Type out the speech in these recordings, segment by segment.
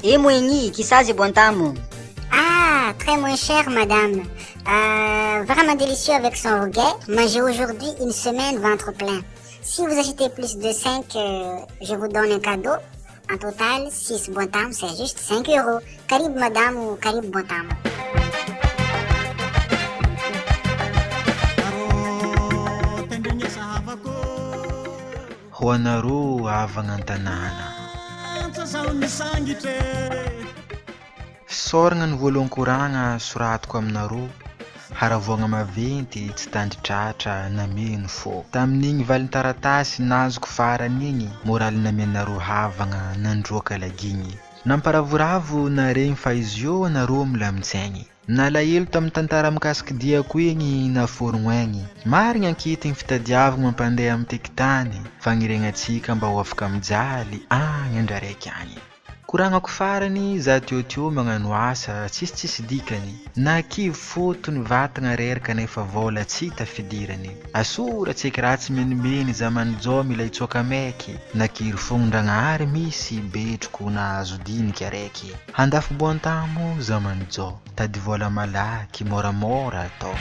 Et moigny, qui ça, c'est bon temps. Ah, très moins cher, madame. Vraiment délicieux avec son rouguet. Mangez aujourd'hui une semaine ventre plein. Si vous achetez plus de 5, je vous donne un cadeau. En total, 6 bon temps, c'est juste 5 euros. Carib, madame, ou carib bon temps. Hoanareo avana an-tanàna. Soragna ny voalohany koragna soratiko aminareo. Haravoagna maventy tsy tandritratra nameny fô. Tamin'igny valin-taratasy nazoko farany igny, moraly namenareo havagna nandroaka lagigny. Namparavoravo naregny fa izy io anareo milamin-tsaigny. Nalahelo tamin'ny tantara mikasiky diako igny naforogno aigny. Marigny ankitiny fitadiavagna mampandeha amin'ny tekitany, fagniregnatsika mba ho afaka mijaly agny andraraiky agny. Koragnako farany za teo magnano asa tsisy dikany. Nakivy fotony vatagna reraka nefa vola tsy tafidirany. Asoratsika raha tsy menimeny zaman'izao mila hitsoaka maiky. Nakiry fondragnahary misy betroko nahazo diniky araiky. Handafy boantamo zaman'izao. Tady vola malaky moramora atao.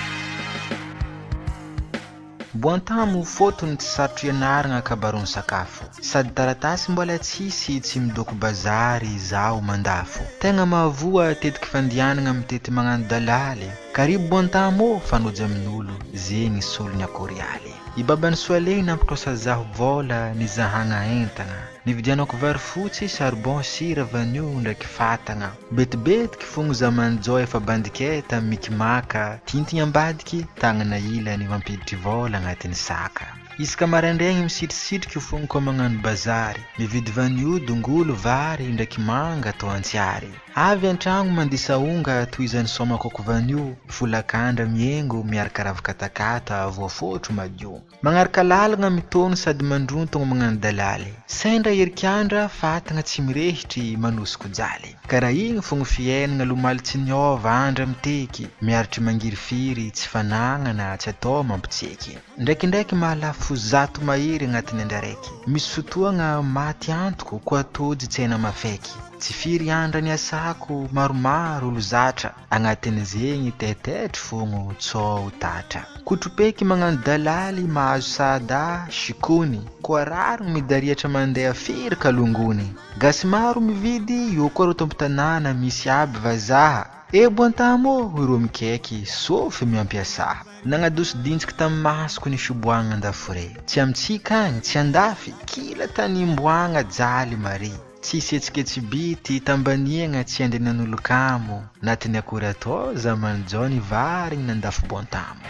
Boantamo fotony tsy sarotro ianaragna akabarony sakafo. Sady taratasy mbola tsisy tsy midoko bazary zaho mandafo. Tegna mahavoa tetiky fandianagna mitety magnano dalaly. Karibu boantamo fanoja amin'olo, zegny solony akorialy. I babany soalehy nampitrosa zaho vola nizahagna entagna. Nividianako vary fotsy, charbon, sira, vanio ndraiky fatagna. Betibetiky fogno zaman'izao efa bandiketa mikimaka. Tintigny ambadiky, tagnana ilany mampiditry vola agnatin'ny saka. Isaka maraindraigny misitrisitriky fogno koa magnano bazary. Mividy vanio, dongolo, vary ndraiky manga atao antsiary. Avy an-tragno mandisa onga toizany somakoko vanio, folakandra miengo miaraka ravikatakata voafotro madio. Magnaraka lalagna mitony sady mandrontogno magnano dalaly. Sendra herikandra fatagna tsy mirehitry manosiko jaly. Karaha igny fogno fiainagna lomaly tsy niova andra miteky. Miaritry mangirifiry tsy fanagnana tsy atao mampitseky. Ndraikindraiky mahalafo zato mahery agnatin'ny andro raiky. Misy fotoagna maty antoko koa atody tsy haina mafaiky. Tsy firy andra ny asako maromaro olo zatra. Agnatin'izegny tetetry fogno tsao ho tatra. Kotropeky magnano dalaly mahazo sada shikony. Koa raro midariatra mandeha firy kalongony. Gasy maro mividy io koa ro tompo-tanàna misy aby vazaha. E boantamo ireo mikaiky sofy miampiasaha. Nagnadoso-dintsiky tamin'ny masoko ny fiboagna andafore. Tsy amintsika agny, tsy andafy, kila tany imboagna jaly mare. Tsy setsiketsy biti tambaniagna tsy andenan'olo kamo. Natin'ny akory atao zaman'izao ny varigny nandafy boantamo.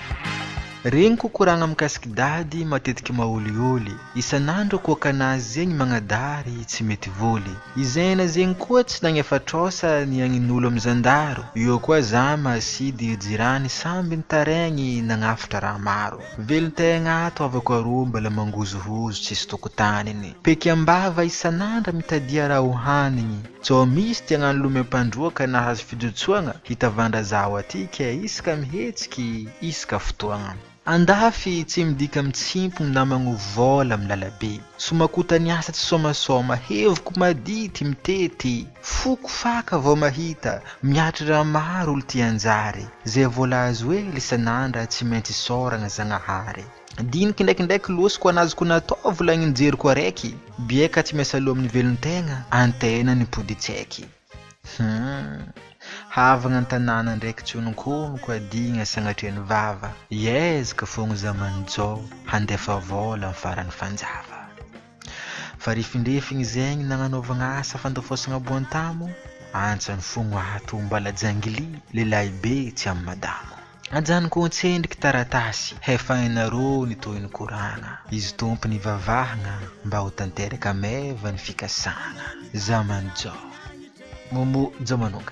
Regny kokoragna mikasiky dady matetiky maholiholy. Isanandro koakanazy zegny magnadary tsy mety voly. Izaina zegny koa tsy nagnefatrosa ny agnin'olo am'zandaro. Io koa zama sidy jirany samby nitaregny nagnafatra raha maro. Velon-tegna ato avako arô mbala mangozohozo tsisy tokotaniny. Peky ambava isanandra mitadia raha hohanigny. Tsao misy tiagnano lomem-pandroaka nahazo fijotsoagna hitavandra zaho atika isaka mihetsiky isaka fotoagna. Andafy tsy midika mitsimpony na magnovola amin'ny lalabe. Somakota ny asa tsy somasoma, hevoko madity mitety. Foko faka vao mahita, miatry raha maro olo tianjary. Zay vola azo isanandra tsy maintsy soragna zagnahary. Diniky ndraikindraiky losiko anazoko natao volagny jeriko araiky. Bieka tsy miasa loha amin'ny velon-tegna, antena ny poditsaiky. Havagna an-tanàna ndraiky tsononkonoko adigna sagnatria ny vava. Iezaka fogno zaman'izao handefa vola amin'ny farany fanjava. Fa rifindrefigny zegny nagnanaovagna asa fandafosagna boantamo, antsany fogno ato mbala jangili, lehilahy be tsy amin'ny madamo. Ajanoko antsendriky taratasy, hefa ianareo nitoy koragna. Izy tompony vavahagna mba ho tanteraka meva ny fikasagna. Zaman'izao. Momo Jamanonga.